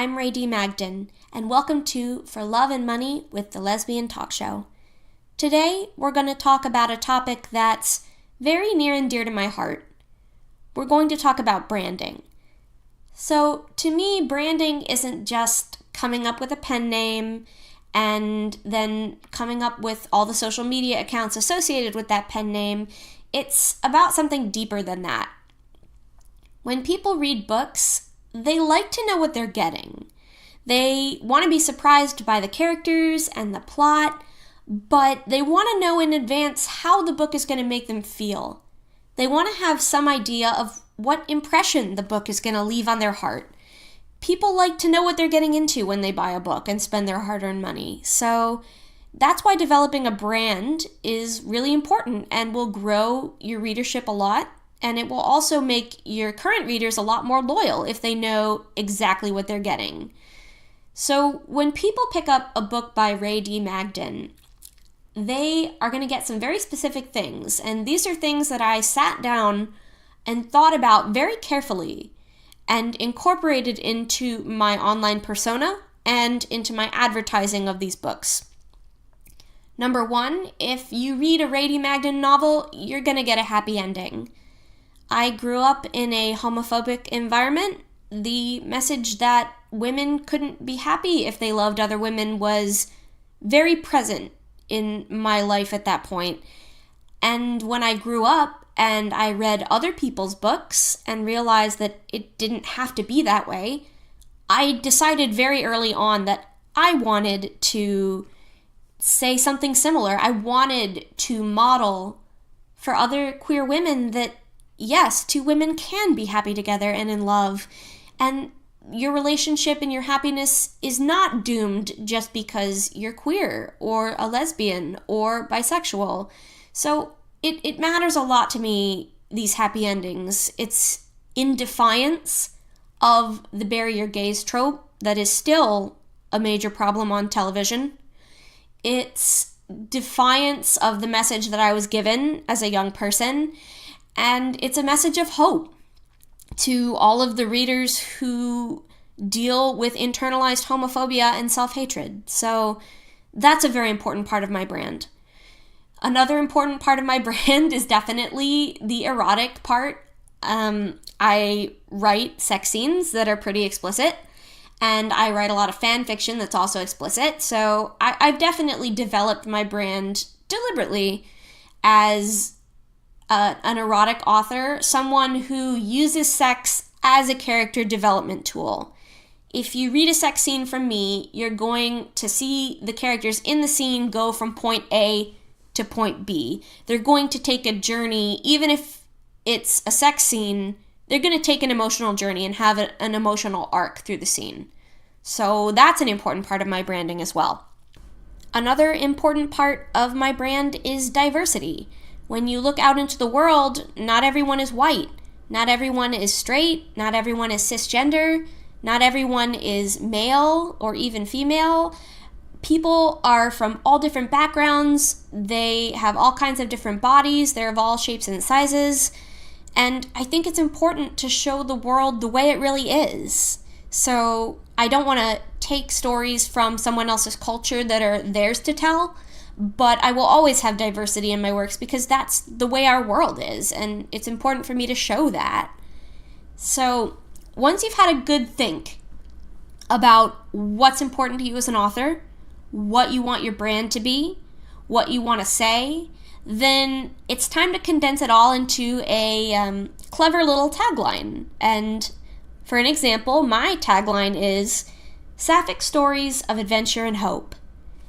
I'm Ray D. Magden, and welcome to For Love and Money with the Lesbian Talk Show. Today, we're going to talk about a topic that's very near and dear to my heart. We're going to talk about branding. So, to me, branding isn't just coming up with a pen name and then coming up with all the social media accounts associated with that pen name. It's about something deeper than that. When people read books, they like to know what they're getting. They want to be surprised by the characters and the plot, but they want to know in advance how the book is going to make them feel. They want to have some idea of what impression the book is going to leave on their heart. People like to know what they're getting into when they buy a book and spend their hard-earned money. So that's why developing a brand is really important and will grow your readership a lot. And it will also make your current readers a lot more loyal if they know exactly what they're getting. So when people pick up a book by Ray D. Magden, they are going to get some very specific things. And these are things that I sat down and thought about very carefully and incorporated into my online persona and into my advertising of these books. Number one, if you read a Ray D. Magden novel, you're going to get a happy ending. I grew up in a homophobic environment. The message that women couldn't be happy if they loved other women was very present in my life at that point. And when I grew up and I read other people's books and realized that it didn't have to be that way, I decided very early on that I wanted to say something similar. I wanted to model for other queer women that yes, two women can be happy together and in love, and your relationship and your happiness is not doomed just because you're queer or a lesbian or bisexual. So it matters a lot to me, these happy endings. It's in defiance of the bury your gays trope that is still a major problem on television. It's defiance of the message that I was given as a young person. And it's a message of hope to all of the readers who deal with internalized homophobia and self-hatred. So that's a very important part of my brand. Another important part of my brand is definitely the erotic part. I write sex scenes that are pretty explicit, and I write a lot of fan fiction that's also explicit. So I've definitely developed my brand deliberately as an erotic author, someone who uses sex as a character development tool. If you read a sex scene from me, you're going to see the characters in the scene go from point A to point B. They're going to take a journey, even if it's a sex scene, they're going to take an emotional journey and have an emotional arc through the scene. So that's an important part of my branding as well. Another important part of my brand is diversity. When you look out into the world, not everyone is white, not everyone is straight, not everyone is cisgender, not everyone is male or even female. People are from all different backgrounds, they have all kinds of different bodies, they're of all shapes and sizes, and I think it's important to show the world the way it really is. So I don't want to take stories from someone else's culture that are theirs to tell, but I will always have diversity in my works because that's the way our world is, and it's important for me to show that. So once you've had a good think about what's important to you as an author, what you want your brand to be, what you want to say, then it's time to condense it all into a clever little tagline. And for an example, my tagline is Sapphic Stories of Adventure and Hope.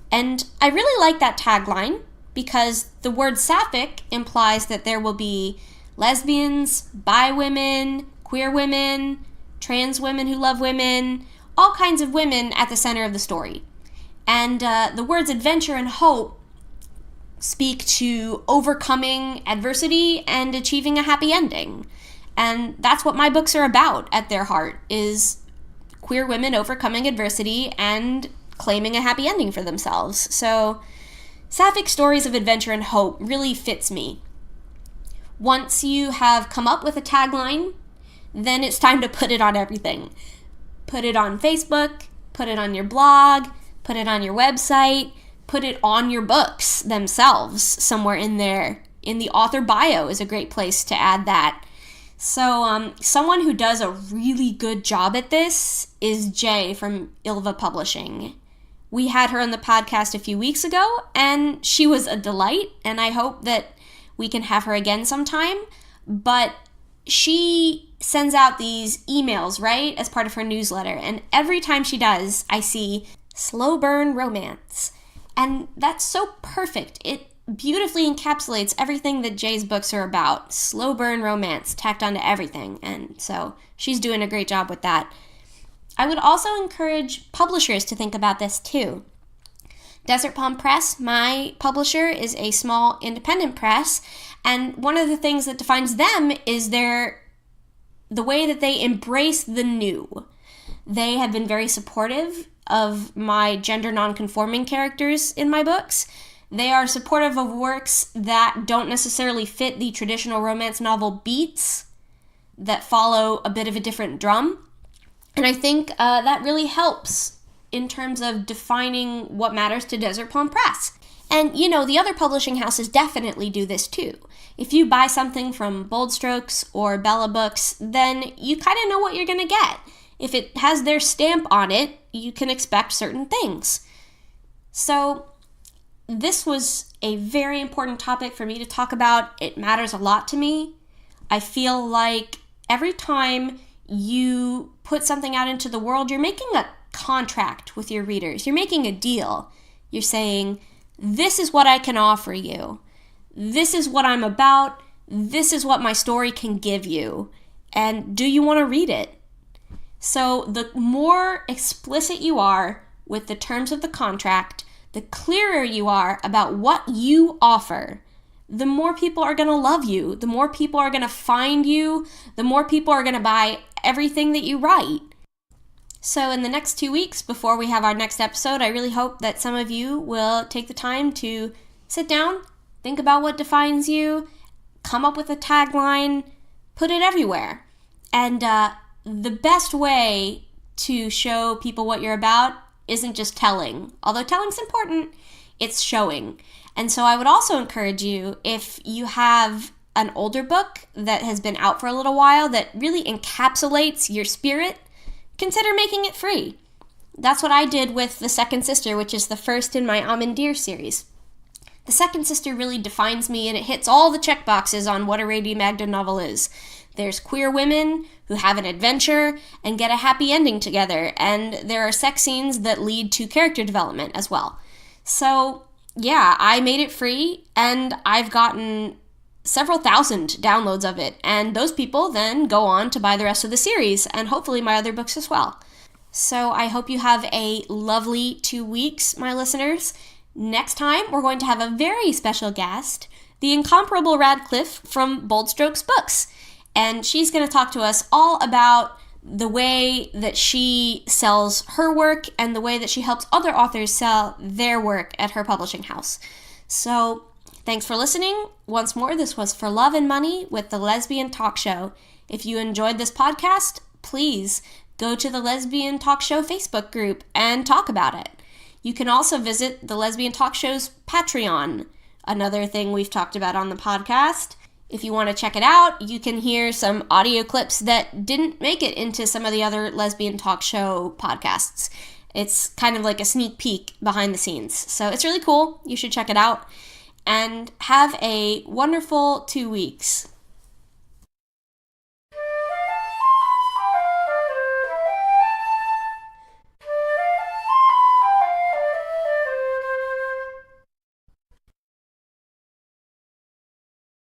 And I really like that tagline because the word sapphic implies that there will be lesbians, bi women, queer women, trans women who love women, all kinds of women at the center of the story. And the words adventure and hope speak to overcoming adversity and achieving a happy ending. And that's what my books are about at their heart, is queer women overcoming adversity and claiming a happy ending for themselves. So Sapphic Stories of Adventure and Hope really fits me. Once you have come up with a tagline, then it's time to put it on everything. Put it on Facebook, put it on your blog, put it on your website, put it on your books themselves somewhere in there. In the author bio is a great place to add that. So someone who does a really good job at this is Jay from Ilva Publishing. We had her on the podcast a few weeks ago, and she was a delight, and I hope that we can have her again sometime. But she sends out these emails, right, as part of her newsletter, and every time she does, I see slow burn romance. And that's so perfect. It beautifully encapsulates everything that Jay's books are about. Slow burn romance tacked onto everything. And so she's doing a great job with that. I would also encourage publishers to think about this too. Desert Palm Press, my publisher, is a small independent press. And one of the things that defines them is the way that they embrace the new. They have been very supportive of my gender nonconforming characters in my books. They are supportive of works that don't necessarily fit the traditional romance novel beats, that follow a bit of a different drum. And I think that really helps in terms of defining what matters to Desert Palm Press. And, the other publishing houses definitely do this too. If you buy something from Bold Strokes or Bella Books, then you kind of know what you're going to get. If it has their stamp on it, you can expect certain things. So this was a very important topic for me to talk about. It matters a lot to me. I feel like every time you put something out into the world, you're making a contract with your readers. You're making a deal. You're saying, this is what I can offer you. This is what I'm about. This is what my story can give you. And do you want to read it? So the more explicit you are with the terms of the contract, the clearer you are about what you offer, the more people are going to love you, the more people are going to find you, the more people are going to buy everything that you write. So in the next 2 weeks before we have our next episode, I really hope that some of you will take the time to sit down, think about what defines you, come up with a tagline, put it everywhere. And the best way to show people what you're about isn't just telling. Although telling's important, it's showing. And so I would also encourage you, if you have an older book that has been out for a little while that really encapsulates your spirit, consider making it free. That's what I did with The Second Sister, which is the first in my Amandir series. The Second Sister really defines me, and it hits all the check boxes on what a Lady Magda novel is. There's queer women who have an adventure and get a happy ending together, and there are sex scenes that lead to character development as well. So, yeah, I made it free, and I've gotten several thousand downloads of it, and those people then go on to buy the rest of the series, and hopefully my other books as well. So I hope you have a lovely 2 weeks, my listeners. Next time, we're going to have a very special guest, the incomparable Radcliffe from Bold Strokes Books. And she's going to talk to us all about the way that she sells her work and the way that she helps other authors sell their work at her publishing house. So thanks for listening. Once more, this was For Love and Money with the Lesbian Talk Show. If you enjoyed this podcast, please go to the Lesbian Talk Show Facebook group and talk about it. You can also visit the Lesbian Talk Show's Patreon, another thing we've talked about on the podcast. If you want to check it out, you can hear some audio clips that didn't make it into some of the other Lesbian Talk Show podcasts. It's kind of like a sneak peek behind the scenes. So it's really cool. You should check it out. And have a wonderful 2 weeks.